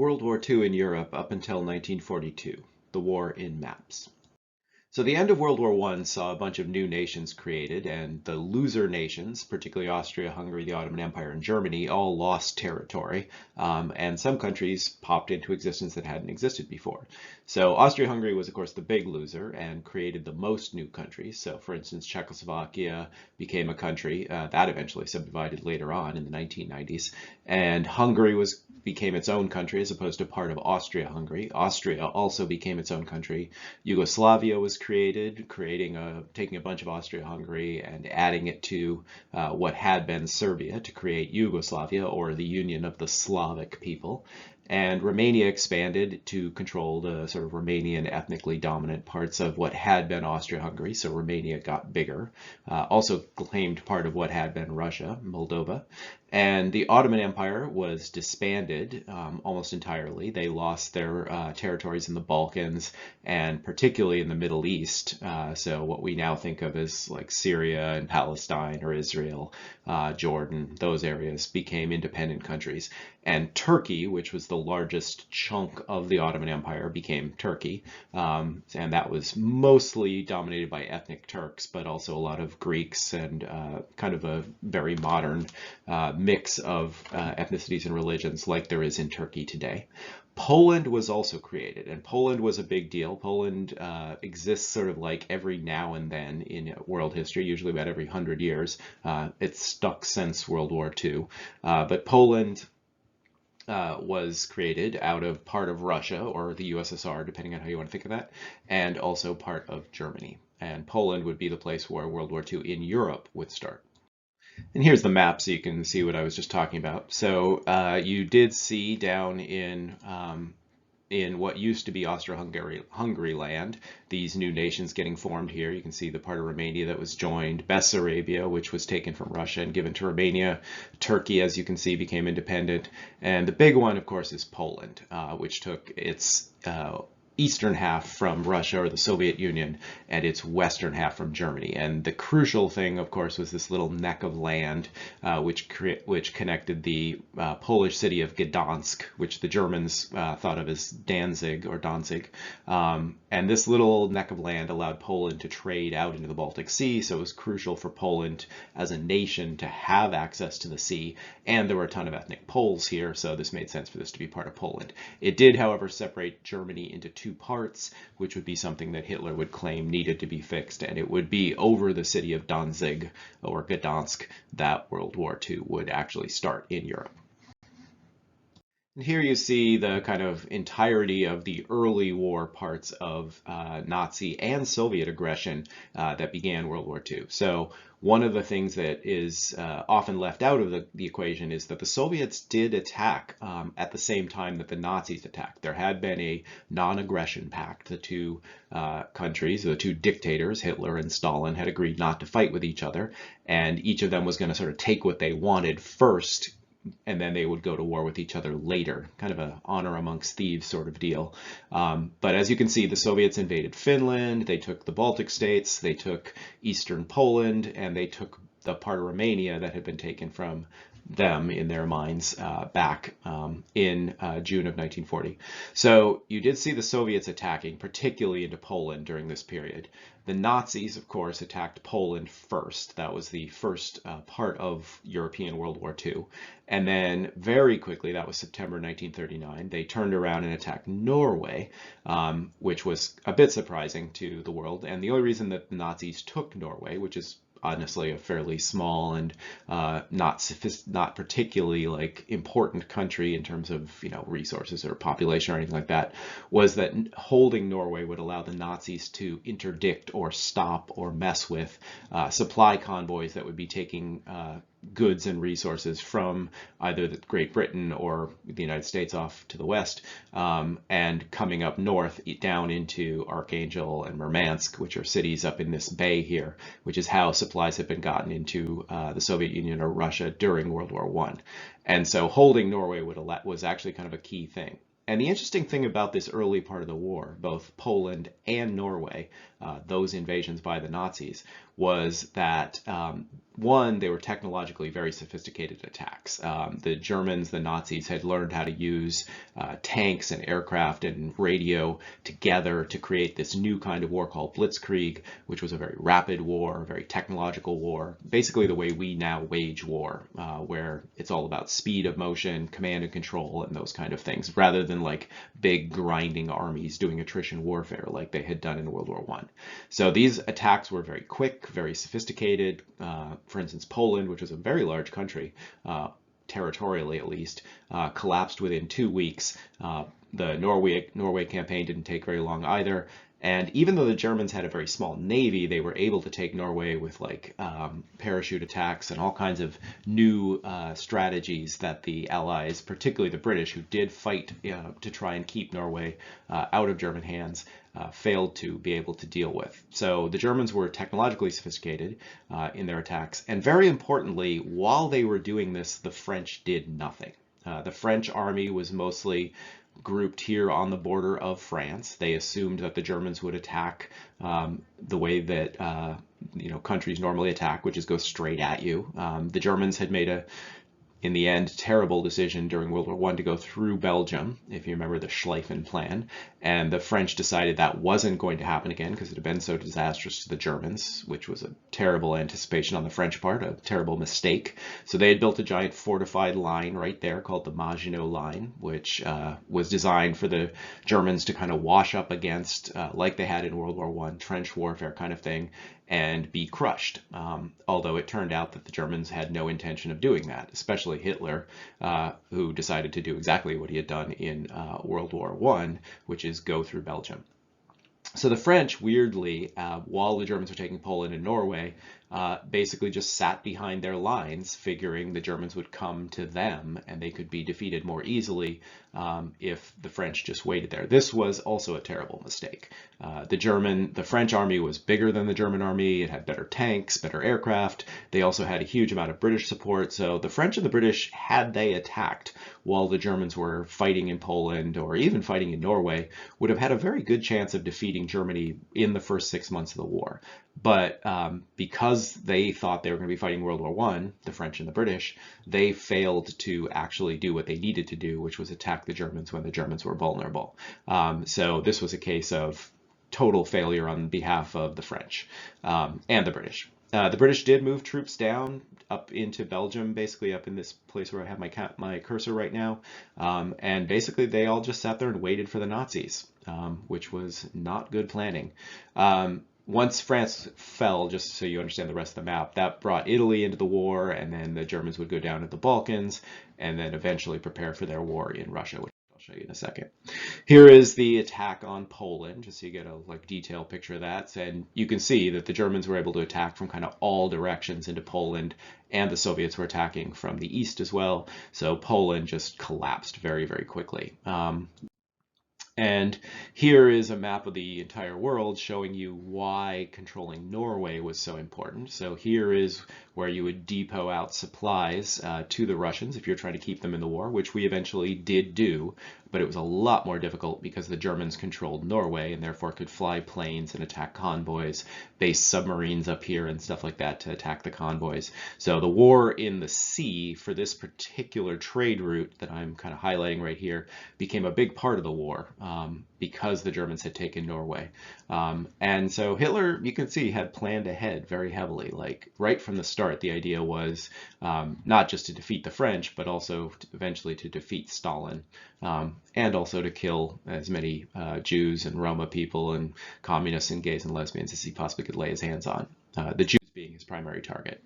World War II in Europe up until 1942, the war in maps. So the end of World War I saw a bunch of new nations created, and the loser nations, particularly Austria, Hungary, the Ottoman Empire, and Germany, all lost territory, and some countries popped into existence that hadn't existed before. So Austria-Hungary was, of course, the big loser and created the most new countries. So, for instance, Czechoslovakia became a country that eventually subdivided later on in the 1990s, and Hungary became its own country as opposed to part of Austria-Hungary. Austria also became its own country. Yugoslavia was created, taking a bunch of Austria-Hungary and adding it to what had been Serbia to create Yugoslavia, or the Union of the Slavic People. And Romania expanded to control the sort of Romanian ethnically dominant parts of what had been Austria-Hungary, so Romania got bigger. Also claimed part of what had been Russia, Moldova. And the Ottoman Empire was disbanded almost entirely. They lost their territories in the Balkans and particularly in the Middle East. So what we now think of as like Syria and Palestine or Israel, Jordan, those areas became independent countries. And Turkey, which was the largest chunk of the Ottoman Empire, became Turkey. And that was mostly dominated by ethnic Turks, but also a lot of Greeks and kind of a very modern mix of ethnicities and religions like there is in Turkey today. Poland was also created, and Poland was a big deal. Poland exists sort of like every now and then in world history, usually about every 100 years. It's stuck since World War II. But Poland was created out of part of Russia or the USSR, depending on how you want to think of that, and also part of Germany. And Poland would be the place where World War II in Europe would start. And here's the map so you can see what I was just talking about. So you did see down in what used to be Austro-Hungary land, these new nations getting formed here. You can see the part of Romania that was joined, Bessarabia, which was taken from Russia and given to Romania. Turkey, as you can see, became independent. And the big one, of course, is Poland, which took its eastern half from Russia or the Soviet Union and its western half from Germany. And the crucial thing, of course, was this little neck of land which connected the Polish city of Gdansk, which the Germans thought of as Danzig or Danzig. And this little neck of land allowed Poland to trade out into the Baltic Sea, so it was crucial for Poland as a nation to have access to the sea, and there were a ton of ethnic Poles here, so this made sense for this to be part of Poland. It did, however, separate Germany into two parts, which would be something that Hitler would claim needed to be fixed, and it would be over the city of Danzig or Gdansk that World War II would actually start in Europe. And here you see the kind of entirety of the early war parts of Nazi and Soviet aggression that began World War II. So one of the things that is often left out of the equation is that the Soviets did attack at the same time that the Nazis attacked. There had been a non-aggression pact. The two countries, the two dictators, Hitler and Stalin, had agreed not to fight with each other, and each of them was going to sort of take what they wanted first, and then they would go to war with each other later, kind of an honor amongst thieves sort of deal. But as you can see, the Soviets invaded Finland, they took the Baltic states, they took eastern Poland, and they took the part of Romania that had been taken from them in their minds back in June of 1940. So you did see the Soviets attacking, particularly into Poland during this period. The Nazis, of course, attacked Poland first. That was the first part of European World War II. And then very quickly, that was September 1939, they turned around and attacked Norway, which was a bit surprising to the world. And the only reason that the Nazis took Norway, which is honestly a fairly small and not particularly like important country in terms of resources or population or anything like that, was that holding Norway would allow the Nazis to interdict or stop or mess with supply convoys that would be taking goods and resources from either Great Britain or the United States off to the west, and coming up north down into Archangel and Murmansk, which are cities up in this bay here, which is how supplies had been gotten into the Soviet Union or Russia during World War I. And so holding Norway was actually kind of a key thing. And the interesting thing about this early part of the war, both Poland and Norway, those invasions by the Nazis, was that one, they were technologically very sophisticated attacks. The Germans, the Nazis, had learned how to use tanks and aircraft and radio together to create this new kind of war called Blitzkrieg, which was a very rapid war, a very technological war, basically the way we now wage war, where it's all about speed of motion, command and control, and those kind of things, rather than like big grinding armies doing attrition warfare like they had done in World War I. So these attacks were very quick, very sophisticated. For instance, Poland, which was a very large country, territorially at least, collapsed within 2 weeks. The Norway campaign didn't take very long either. And even though the Germans had a very small navy, they were able to take Norway with like parachute attacks and all kinds of new strategies that the Allies, particularly the British, who did fight to try and keep Norway out of German hands, failed to be able to deal with. So the Germans were technologically sophisticated in their attacks. And very importantly, while they were doing this, the French did nothing. The French army was mostly grouped here on the border of France. They assumed that the Germans would attack the way that countries normally attack, which is go straight at you. The Germans had made in the end, terrible decision during World War I to go through Belgium, if you remember the Schlieffen Plan. And the French decided that wasn't going to happen again because it had been so disastrous to the Germans, which was a terrible anticipation on the French part, a terrible mistake. So they had built a giant fortified line right there called the Maginot Line, which was designed for the Germans to kind of wash up against, like they had in World War I, trench warfare kind of thing, and be crushed. Although it turned out that the Germans had no intention of doing that, especially Hitler, who decided to do exactly what he had done in World War I, which is go through Belgium. So the French, weirdly, while the Germans were taking Poland and Norway, basically just sat behind their lines, figuring the Germans would come to them and they could be defeated more easily if the French just waited there. This was also a terrible mistake. The French army was bigger than the German army. It had better tanks, better aircraft. They also had a huge amount of British support. So the French and the British, had they attacked while the Germans were fighting in Poland or even fighting in Norway, would have had a very good chance of defeating Germany in the first 6 months of the war. But because they thought they were going to be fighting World War I, the French and the British, they failed to actually do what they needed to do, which was attack the Germans when the Germans were vulnerable. So this was a case of total failure on behalf of the French and the British. The British did move troops down up into Belgium, basically up in this place where I have my cursor right now. And basically they all just sat there and waited for the Nazis, which was not good planning. Once France fell, just so you understand the rest of the map, that brought Italy into the war, and then the Germans would go down to the Balkans, and then eventually prepare for their war in Russia, which I'll show you in a second. Here is the attack on Poland, just so you get a detailed picture of that. And you can see that the Germans were able to attack from kind of all directions into Poland, and the Soviets were attacking from the east as well. So Poland just collapsed very, very quickly. And here is a map of the entire world showing you why controlling Norway was so important. So here is where you would depot out supplies to the Russians if you're trying to keep them in the war, which we eventually did do, but it was a lot more difficult because the Germans controlled Norway and therefore could fly planes and attack convoys, base submarines up here and stuff like that to attack the convoys. So the war in the sea for this particular trade route that I'm kind of highlighting right here became a big part of the war because the Germans had taken Norway. And so Hitler, you can see, had planned ahead very heavily. Like right from the start, the idea was not just to defeat the French, but also eventually to defeat Stalin, and also to kill as many Jews and Roma people and communists and gays and lesbians as he possibly could lay his hands on, the Jews being his primary target.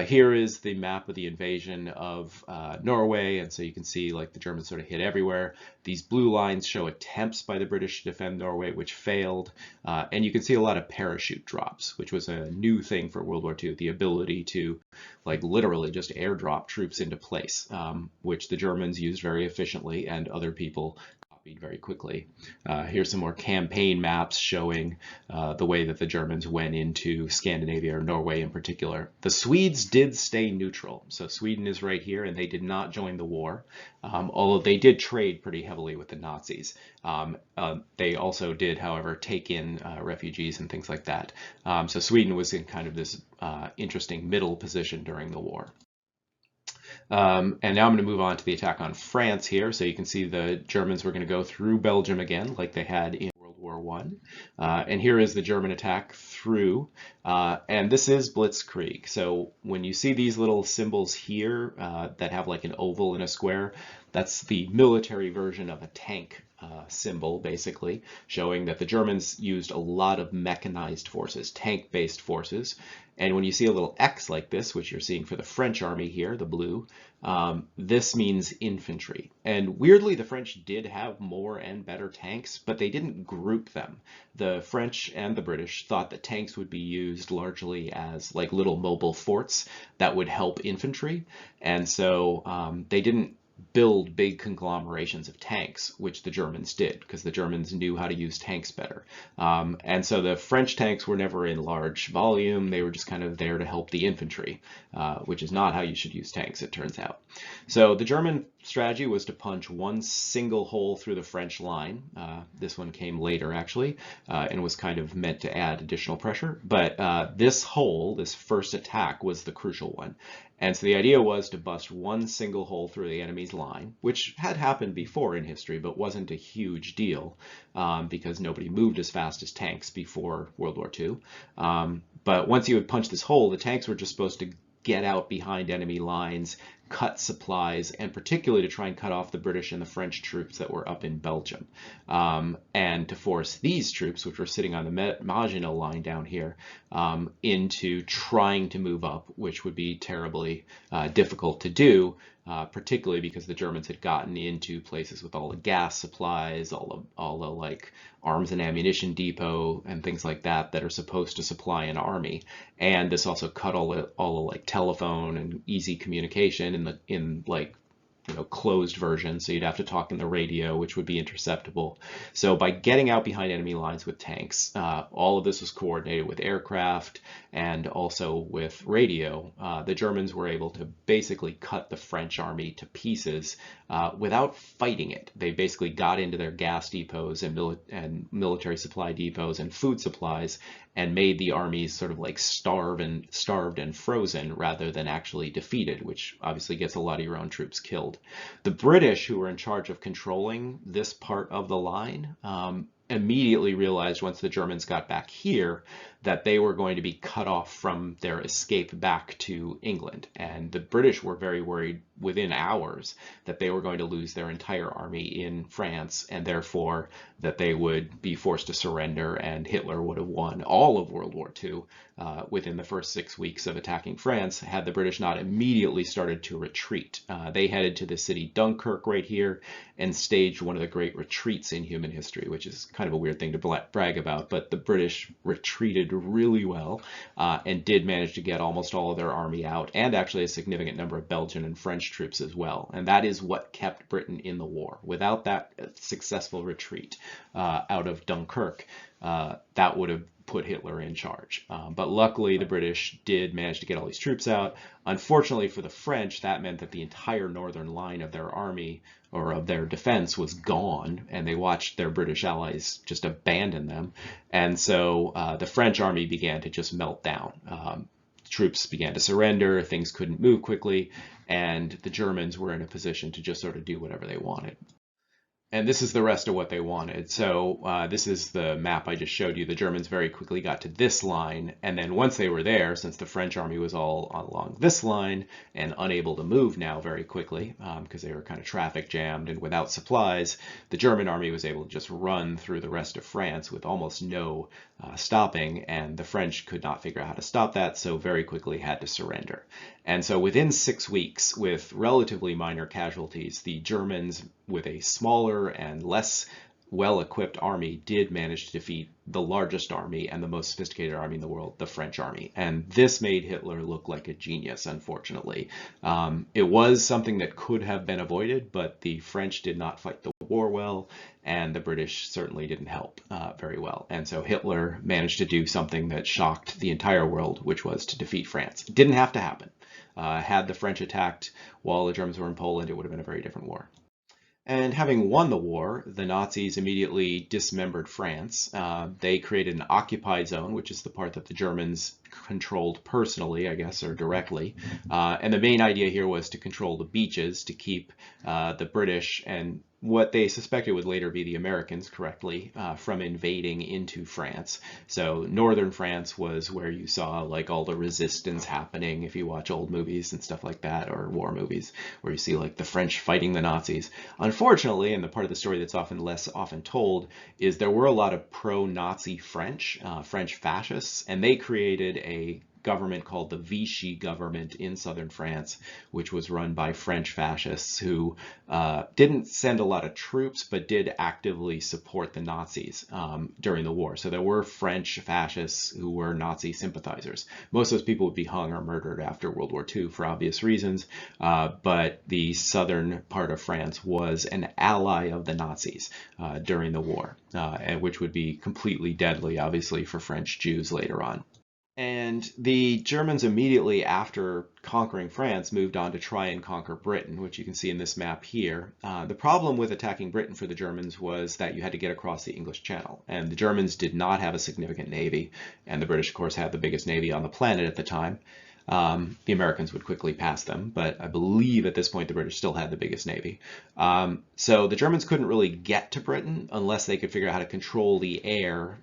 Here is the map of the invasion of Norway, and so you can see like the Germans sort of hit everywhere. These blue lines show attempts by the British to defend Norway, which failed, and you can see a lot of parachute drops, which was a new thing for World War II, the ability to like literally just airdrop troops into place, which the Germans used very efficiently and other people copied very quickly. Here's some more campaign maps showing the way that the Germans went into Scandinavia, or Norway in particular. The Swedes did stay neutral. So Sweden is right here, and they did not join the war, although they did trade pretty heavily with the Nazis. They also did, however, take in refugees and things like that. So Sweden was in kind of this interesting middle position during the war. And now I'm going to move on to the attack on France here. So you can see the Germans were going to go through Belgium again, like they had in World War I. And here is the German attack through. And this is Blitzkrieg. So when you see these little symbols here that have like an oval and a square, that's the military version of a tank symbol, basically, showing that the Germans used a lot of mechanized forces, tank-based forces. And when you see a little X like this, which you're seeing for the French army here, the blue, this means infantry. And weirdly, the French did have more and better tanks, but they didn't group them. The French and the British thought that tanks would be used largely as like little mobile forts that would help infantry. And so they didn't build big conglomerations of tanks, which the Germans did, because the Germans knew how to use tanks better. And so the French tanks were never in large volume. They were just kind of there to help the infantry, which is not how you should use tanks, it turns out. So the German strategy was to punch one single hole through the French line. This one came later, actually, and was kind of meant to add additional pressure. But this hole, this first attack, was the crucial one. And so the idea was to bust one single hole through the enemy's line, which had happened before in history, but wasn't a huge deal because nobody moved as fast as tanks before World War II. But once you would punch this hole, the tanks were just supposed to get out behind enemy lines, cut supplies, and particularly to try and cut off the British and the French troops that were up in Belgium. And to force these troops, which were sitting on the Maginot Line down here, into trying to move up, which would be terribly difficult to do, particularly because the Germans had gotten into places with all the gas supplies, all the like arms and ammunition depot and things like that that are supposed to supply an army. And this also cut all the like telephone and easy communication in like closed version, so you'd have to talk in the radio, which would be interceptable. So by getting out behind enemy lines with tanks, all of this was coordinated with aircraft and also with radio. The Germans were able to basically cut the French army to pieces without fighting it. They basically got into their gas depots and military supply depots and food supplies and made the armies sort of like starved and frozen rather than actually defeated, which obviously gets a lot of your own troops killed. The British, who were in charge of controlling this part of the line, immediately realized once the Germans got back here that they were going to be cut off from their escape back to England. And the British were very worried within hours that they were going to lose their entire army in France, and therefore that they would be forced to surrender, and Hitler would have won all of World War II within the first 6 weeks of attacking France, had the British not immediately started to retreat. They headed to the city Dunkirk right here and staged one of the great retreats in human history, which is kind of a weird thing to brag about, but the British retreated really well and did manage to get almost all of their army out, and actually a significant number of Belgian and French troops as well. And that is what kept Britain in the war. Without that successful retreat out of Dunkirk, that would have put Hitler in charge. But luckily, the British did manage to get all these troops out. Unfortunately for the French, that meant that the entire northern line of their army or of their defense was gone, and they watched their British allies just abandon them. And so the French army began to just melt down. Troops began to surrender, things couldn't move quickly, and the Germans were in a position to just sort of do whatever they wanted. And this is the rest of what they wanted. So this is the map I just showed you. The Germans very quickly got to this line, and then once they were there, since the French army was all along this line and unable to move now very quickly because they were kind of traffic jammed and without supplies, the German army was able to just run through the rest of France with almost no stopping, and the French could not figure out how to stop that, so very quickly had to surrender. And so within 6 weeks, with relatively minor casualties, the Germans, with a smaller and less well-equipped army, did manage to defeat the largest army and the most sophisticated army in the world, the French army. And this made Hitler look like a genius, unfortunately. It was something that could have been avoided, but the French did not fight the the war well, and the British certainly didn't help very well. And so Hitler managed to do something that shocked the entire world, which was to defeat France. It didn't have to happen. Had the French attacked while the Germans were in Poland, it would have been a very different war. And having won the war, the Nazis immediately dismembered France. They created an occupied zone, which is the part that the Germans controlled personally, I guess, or directly. And the main idea here was to control the beaches, to keep the British and what they suspected would later be the Americans correctly from invading into France. So northern France was where you saw like all the resistance happening if you watch old movies and stuff like that, or war movies where you see like the French fighting the Nazis. Unfortunately, and the part of the story that's often less often told, is there were a lot of pro-Nazi French fascists, and they created a government called the Vichy government in southern France, which was run by French fascists who didn't send a lot of troops, but did actively support the Nazis during the war. So there were French fascists who were Nazi sympathizers. Most of those people would be hung or murdered after World War II for obvious reasons, but the southern part of France was an ally of the Nazis during the war, and which would be completely deadly, obviously, for French Jews later on. And the Germans immediately after conquering France moved on to try and conquer Britain, which you can see in this map here. The problem with attacking Britain for the Germans was that you had to get across the English Channel, and the Germans did not have a significant navy, and the British, of course, had the biggest navy on the planet at the time. The Americans would quickly pass them, but I believe at this point the British still had the biggest navy. So the Germans couldn't really get to Britain unless they could figure out how to control the air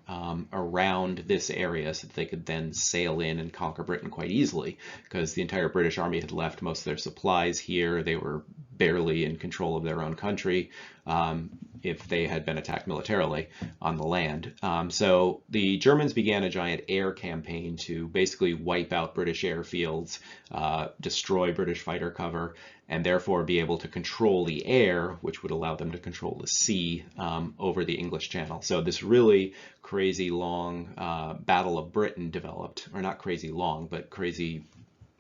around this area so that they could then sail in and conquer Britain quite easily, because the entire British army had left most of their supplies here. They were barely in control of their own country if they had been attacked militarily on the land. So the Germans began a giant air campaign to basically wipe out British airfields, destroy British fighter cover, and therefore be able to control the air, which would allow them to control the sea over the English Channel. So this really crazy long Battle of Britain developed, or not crazy long, but crazy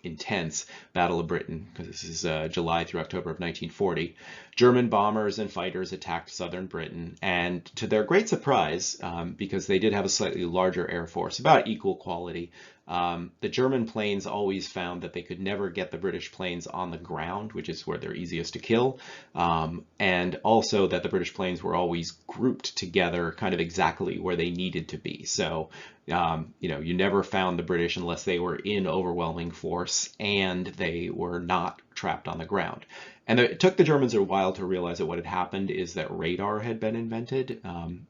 intense Battle of Britain, because this is July through October of 1940. German bombers and fighters attacked southern Britain, and to their great surprise, because they did have a slightly larger air force, about equal quality, the German planes always found that they could never get the British planes on the ground, which is where they're easiest to kill, and also that the British planes were always grouped together kind of exactly where they needed to be. So you never found the British unless they were in overwhelming force and they were not trapped on the ground. And it took the Germans a while to realize that what had happened is that radar had been invented,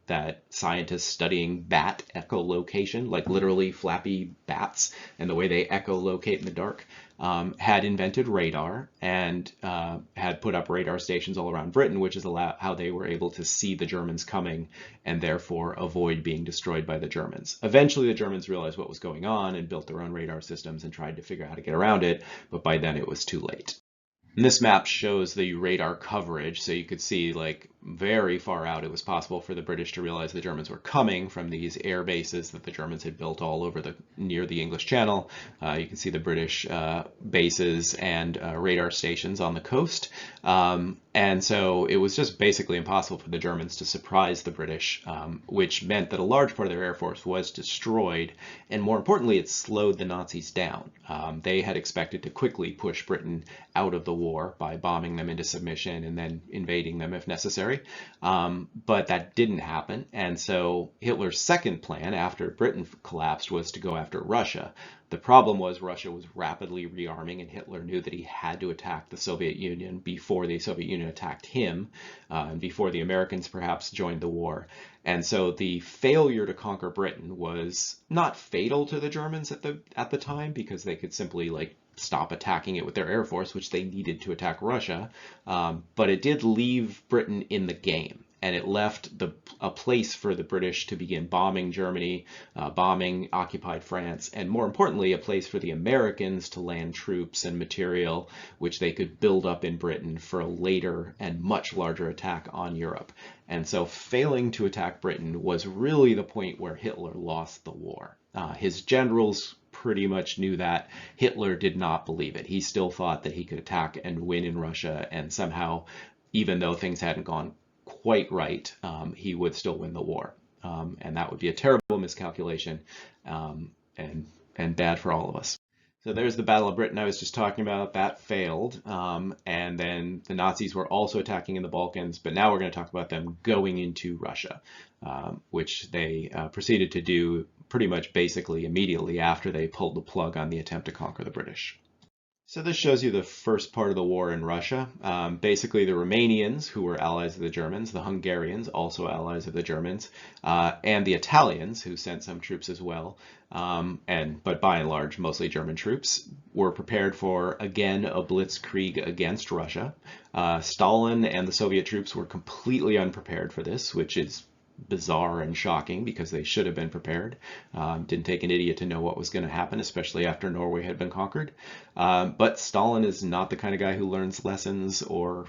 that scientists studying bat echolocation, like literally flappy bats and the way they echolocate in the dark, had invented radar and had put up radar stations all around Britain, which is how they were able to see the Germans coming and therefore avoid being destroyed by the Germans. Eventually, the Germans realized what was going on and built their own radar systems and tried to figure out how to get around it, but by then it was too late. And this map shows the radar coverage, so you could see like very far out it was possible for the British to realize the Germans were coming from these air bases that the Germans had built all over near the English Channel. You can see the British bases and radar stations on the coast. And so it was just basically impossible for the Germans to surprise the British, which meant that a large part of their air force was destroyed, and more importantly, it slowed the Nazis down. They had expected to quickly push Britain out of the war by bombing them into submission and then invading them if necessary. But that didn't happen. And so Hitler's second plan after Britain collapsed was to go after Russia. The problem was Russia was rapidly rearming, and Hitler knew that he had to attack the Soviet Union before the Soviet Union attacked him, and before the Americans perhaps joined the war. And so the failure to conquer Britain was not fatal to the Germans at the time, because they could simply stop attacking it with their air force, which they needed to attack Russia. But it did leave Britain in the game, and it left a place for the British to begin bombing Germany, bombing occupied France, and more importantly, a place for the Americans to land troops and material, which they could build up in Britain for a later and much larger attack on Europe. And so failing to attack Britain was really the point where Hitler lost the war. His generals pretty much knew that. Hitler did not believe it. He still thought that he could attack and win in Russia, and somehow, even though things hadn't gone quite right, he would still win the war. And that would be a terrible miscalculation, and bad for all of us. So there's the Battle of Britain I was just talking about. That failed. And then the Nazis were also attacking in the Balkans, but now we're going to talk about them going into Russia, which they proceeded to do pretty much basically immediately after they pulled the plug on the attempt to conquer the British. So this shows you the first part of the war in Russia. Basically, the Romanians, who were allies of the Germans, the Hungarians, also allies of the Germans, and the Italians, who sent some troops as well, but by and large, mostly German troops, were prepared for, again, a blitzkrieg against Russia. Stalin and the Soviet troops were completely unprepared for this, which is bizarre and shocking because they should have been prepared. Didn't take an idiot to know what was going to happen, especially after Norway had been conquered. But Stalin is not the kind of guy who learns lessons or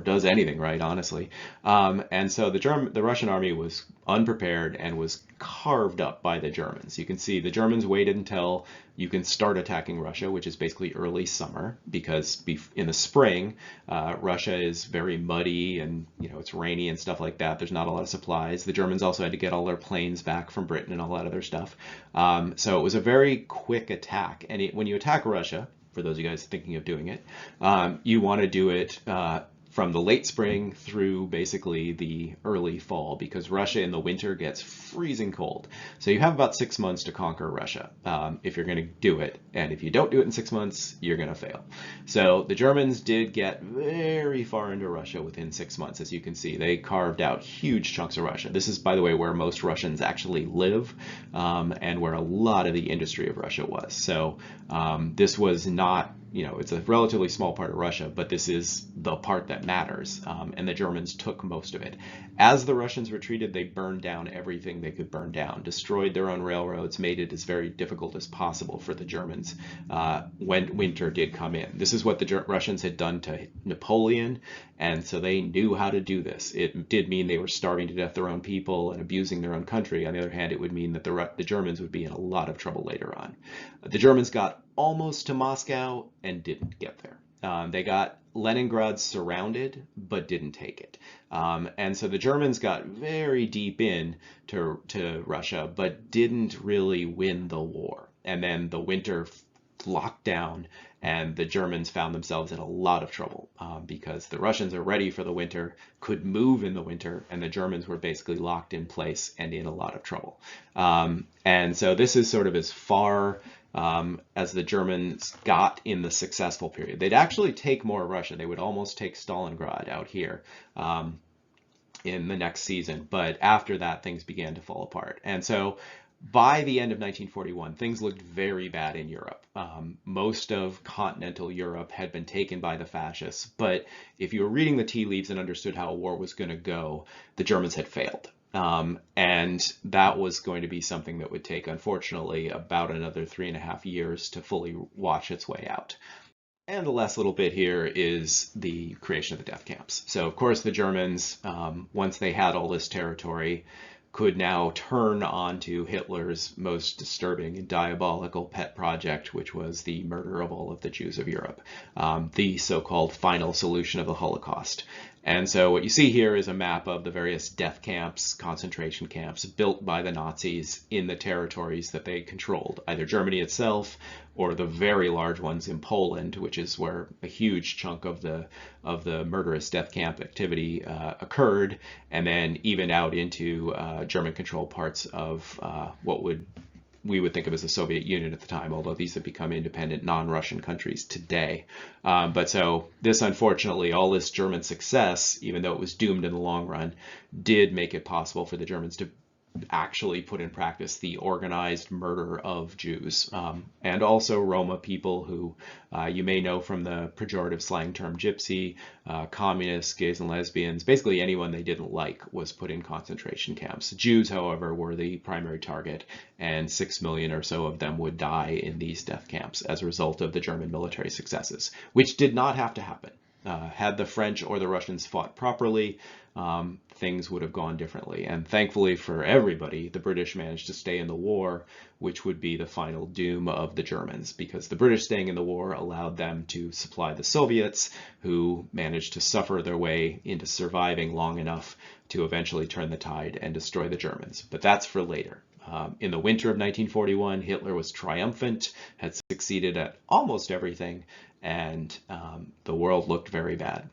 does anything right, honestly. And so the Russian army was unprepared and was carved up by the Germans. You can see the Germans waited until you can start attacking Russia, which is basically early summer, because in the spring, Russia is very muddy and it's rainy and stuff like that. There's not a lot of supplies. The Germans also had to get all their planes back from Britain and all that other stuff. So it was a very quick attack. And when you attack Russia, for those of you guys thinking of doing it, you want to do it from the late spring through basically the early fall, because Russia in the winter gets freezing cold. So you have about 6 months to conquer Russia if you're going to do it. And if you don't do it in 6 months, you're going to fail. So the Germans did get very far into Russia within 6 months. As you can see, they carved out huge chunks of Russia. This is, by the way, where most Russians actually live, and where a lot of the industry of Russia was. So this was not, it's a relatively small part of Russia, but this is the part that matters, and the Germans took most of it. As the Russians retreated, they burned down everything they could burn down, destroyed their own railroads, made it as very difficult as possible for the Germans when winter did come in. This is what the Russians had done to Napoleon, and so they knew how to do this. It did mean they were starving to death their own people and abusing their own country. On the other hand, it would mean that the Germans would be in a lot of trouble later on. The Germans got almost to Moscow and didn't get there. They got Leningrad surrounded, but didn't take it. And so the Germans got very deep in to Russia, but didn't really win the war. And then the winter locked down, and the Germans found themselves in a lot of trouble because the Russians are ready for the winter, could move in the winter, and the Germans were basically locked in place and in a lot of trouble. And so this is sort of as far as the Germans got in the successful period. They'd actually take more Russia. They would almost take Stalingrad out here in the next season. But after that, things began to fall apart. And so by the end of 1941, things looked very bad in Europe. Most of continental Europe had been taken by the fascists. But if you were reading the tea leaves and understood how a war was going to go, the Germans had failed. And that was going to be something that would take, unfortunately, about another 3.5 years to fully wash its way out. And the last little bit here is the creation of the death camps. So, of course, the Germans, once they had all this territory, could now turn on to Hitler's most disturbing and diabolical pet project, which was the murder of all of the Jews of Europe, the so-called final solution of the Holocaust. And so what you see here is a map of the various death camps, concentration camps built by the Nazis in the territories that they controlled, either Germany itself or the very large ones in Poland, which is where a huge chunk of the murderous death camp activity occurred, and then even out into German-controlled parts of what we would think of as the Soviet Union at the time, although these have become independent non-Russian countries today. But so this, unfortunately, all this German success, even though it was doomed in the long run, did make it possible for the Germans to actually put in practice the organized murder of Jews, and also Roma people who you may know from the pejorative slang term gypsy, communists, gays and lesbians. Basically anyone they didn't like was put in concentration camps. Jews, however, were the primary target, and 6 million or so of them would die in these death camps as a result of the German military successes, which did not have to happen. had the French or the Russians fought properly, things would have gone differently. And thankfully for everybody, the British managed to stay in the war, which would be the final doom of the Germans, because the British staying in the war allowed them to supply the Soviets, who managed to suffer their way into surviving long enough to eventually turn the tide and destroy the Germans. But that's for later. In the winter of 1941, Hitler was triumphant, had succeeded at almost everything, and the world looked very bad.